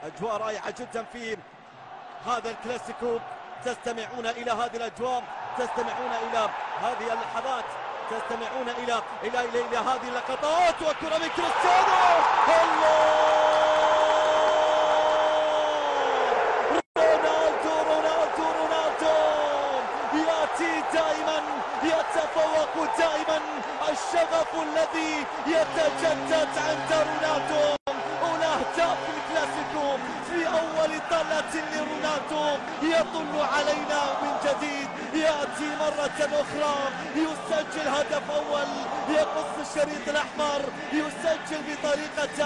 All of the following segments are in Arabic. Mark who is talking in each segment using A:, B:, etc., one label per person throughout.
A: أجواء رائعة جدا في هذا الكلاسيكو. تستمعون إلى هذه الأجواء، تستمعون إلى هذه اللحظات، تستمعون إلى هذه اللقطات. وكرة من كريستيانو، الله! رونالدو يأتي دائما، يتفوق دائما. الشغف الذي يتجدد عند رونالدو. أهداف الكلاسيكو في أول طلة لرونالدو، يطل علينا من جديد، يأتي مرة أخرى، يسجل هدف أول، يقص الشريط الأحمر، يسجل بطريقة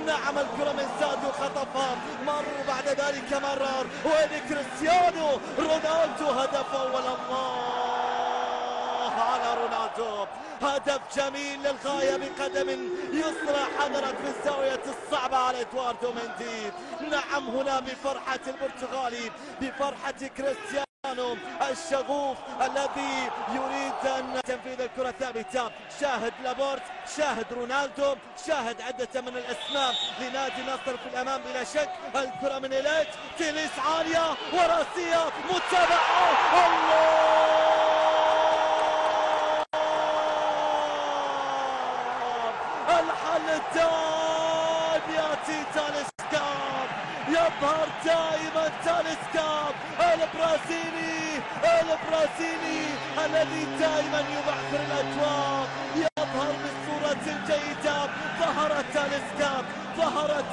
A: نعم. الكرة من ساديو خطفها، مر بعد ذلك مرر، وين كريستيانو رونالدو هدف أول. الله على رونالدو، هدف جميل للغاية بقدم يسرى حضرت في الزاوية الصعبة على إدواردو مندي. نعم، هنا بفرحة البرتغالي، بفرحة كريستيانو الشغوف الذي يريد أن تنفيذ الكرة ثابتة. شاهد لابورت، شاهد رونالدو، شاهد عدة من الأسماء لنادي النصر في الأمام بلا شك. الكرة من إليت تيليس عالية وراسية متابعة. الله! الحل الدائم يأتي تاليسكا، يظهر دائما تاليسكا البرازيلي الذي دائما يبعثر الأجواء، يظهر بالصورة الجيدة. ظهر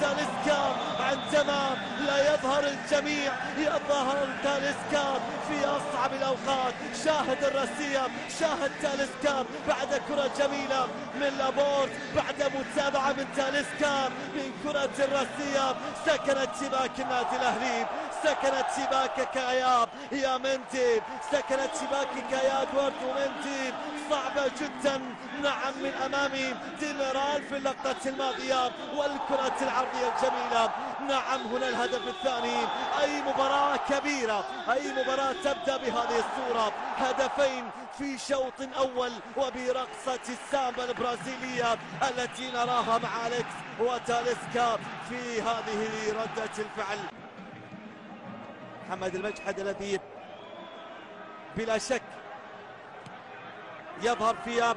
A: تاليسكا عندما لا يظهر الجميع، يظهر تاليسكا في أصعب الأوقات. شاهد الراسية، شاهد تاليسكا بعد كرة جميلة من لابورت، بعد متابعة من تاليسكا من كرة الراسية. سكنت شباك النادي الأهلي، سكنت شباكك يا مندي، سكنت شباكك يا ادواردو مندي. صعبة جدا نعم من أمامي ديميرال في اللقطة الماضية، والكرة العرضية الجميلة. نعم، هنا الهدف الثاني. أي مباراة كبيرة، أي مباراة تبدأ بهذه الصورة. هدفين في شوط أول، وبرقصة السامبا البرازيلية التي نراها مع أليكس وتاليسكا في هذه ردة الفعل. محمد المجحد الذي بلا شك يظهر في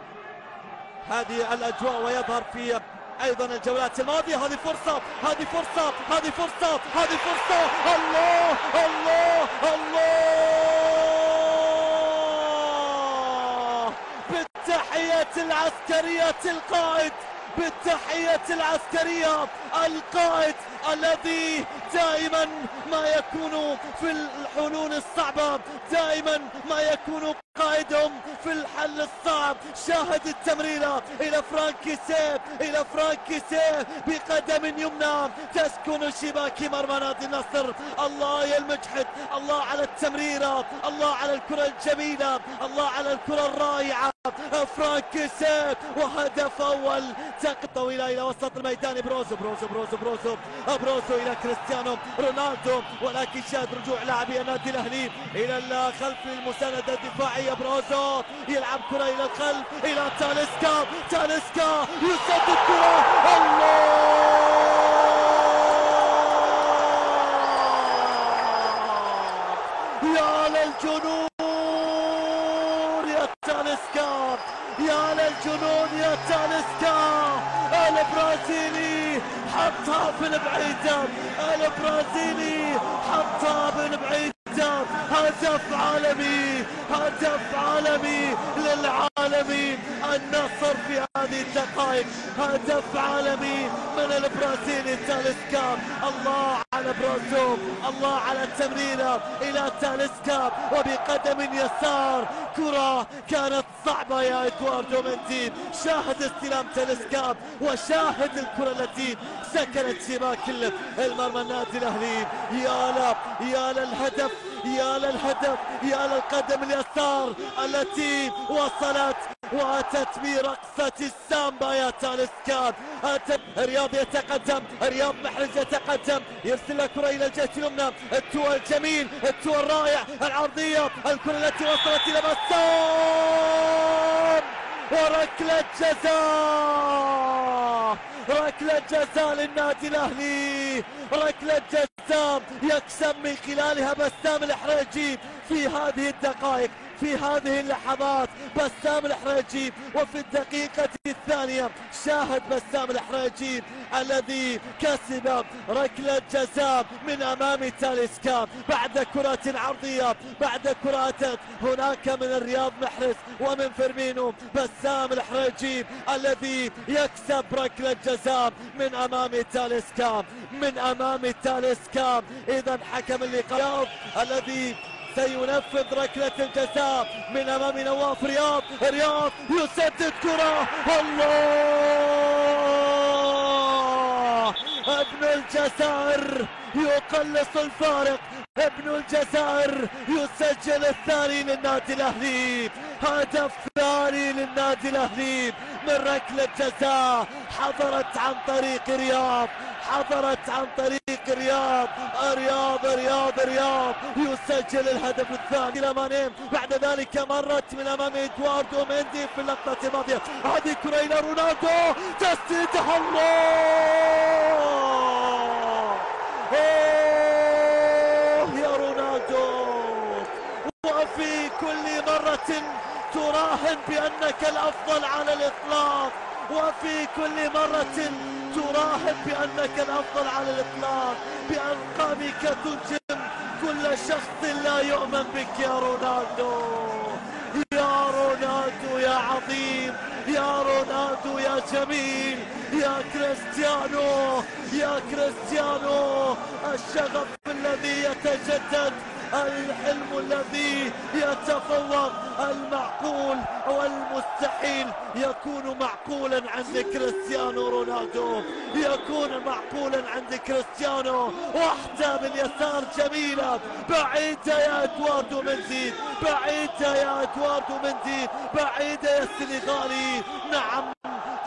A: هذه الأجواء ويظهر في أيضا الجولات الماضية. هذه فرصة، هذه فرصة، هذه فرصة، هذه فرصة. الله الله الله! بالتحية العسكرية القائد، بالتحية العسكرية القائد الذي دائما ما يكون في الحلول الصعبة، دائما ما يكون قائدهم في الحل الصعب. شاهد التمريرة إلى فرانكي سيف بقدم يمنى تسكن شباك مرمى نادي النصر. الله يا المجحد، الله على التمريرة، الله على الكرة الجميلة، الله على الكرة الرائعة. فرانكي سيف وهدف أول. تقطع طويلة إلى وسط الميدان. بروزو إلى كريستيانو رونالدو، ولكن شاهد رجوع لاعبي النادي الأهلي إلى الخلف للمساندة الدفاعية. بروزو يلعب كرة إلى الخلف إلى تاليسكا يسدد كرة. الله! يا للجنون يا تاليسكا، يا للجنون يا تاليسكا. البرازيلي حطها في البعيدة، البرازيلي حطها بالبعيدة. هدف عالمي للعالمين. النصر في هذه الدقائق هدف عالمي من البرازيلي تاليسكا. الله على بروزو، الله على التمريرة إلى تاليسكا وبقدم يسار. كرة كانت صعبة يا إدواردو مندي. شاهد استلام تاليسكا وشاهد الكرة التي سكنت شباك المرمى النادي الأهلي. يا للهدف، يا للهدف، يا للقدم اليسار التي وصلت واتت برقصة السامبا يا تاليسكا. رياض يتقدم، رياض محرز يتقدم، يرسل الكرة إلى الجهة اليمنى. التو الجميل، التو الرائع، العرضية، الكرة التي وصلت إلى بسام وركلة جزاء. ركلة جزاء للنادي الأهلي، ركلة جزاء يكسب من خلالها بسام الحريجي في هذه الدقائق، في هذه اللحظات. بسام الحريجي وفي الدقيقة الثانية شاهد بسام الحريجي الذي كسب ركلة جزاء من أمام تاليسكا بعد كرة عرضية، بعد كرة هناك من الرياض محرز ومن فيرمينو. بسام الحريجي الذي يكسب ركلة جزاء من أمام تاليسكا، من أمام تاليسكا. إذا حكم اللقاء الذي سينفذ ركلة الجزاء من أمام نواف رياض. رياض يسدد كرة، الله! ابن الجزائر يقلص الفارق، ابن الجزائر يسجل الثاني للنادي الأهلي، هدف ثاني للنادي الأهلي من ركلة جزاء حضرت عن طريق رياض، حضرت عن طريق رياض. رياض يسجل الهدف الثاني لمانيم. بعد ذلك مرت من امام ادواردو ميندي في اللقطة الماضية. هذه كرة الى رونالدو، تسديدها، الله! يا رونالدو، وفي كل مرة تراهن بأنك الأفضل على الإطلاق، وفي كل مرة تراهن بأنك الأفضل على الإطلاق، بأرقامك تنجم كل شخص لا يؤمن بك يا رونالدو. يا رونالدو يا عظيم، يا رونالدو يا جميل، يا كريستيانو، يا كريستيانو. الشغف الذي يتجدد، الحلم الذي يتفوق، المعقول والمستحيل يكون معقولا عند كريستيانو رونالدو، يكون معقولا عند كريستيانو. واحدة باليسار جميلة، بعيدة يا ادواردو مندي، بعيدة يا ادواردو مندي، بعيدة يا السنغالي. نعم،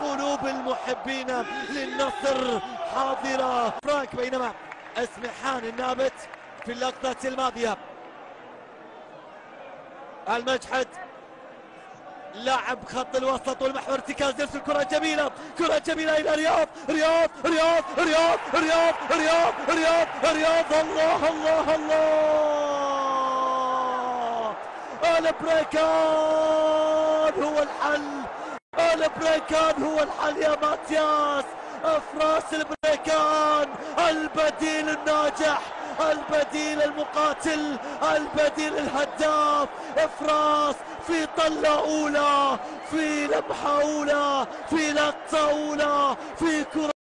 A: قلوب المحبين للنصر حاضرة. فرانك، بينما اسمحان النابت في اللقطة الماضية. المجحد لاعب خط الوسط والمحور، ارتكاز نفس الكرة جميلة، كرة جميلة إلى رياض. رياض رياض رياض رياض رياض رياض رياض، الله الله الله! البريكان هو الحل، البريكان هو الحل يا ماتياس. افراس البريكان، البديل الناجح، البديل المقاتل، البديل الهداف. افراس في طلة اولى، في لمحة اولى، في لقطة اولى، في كرة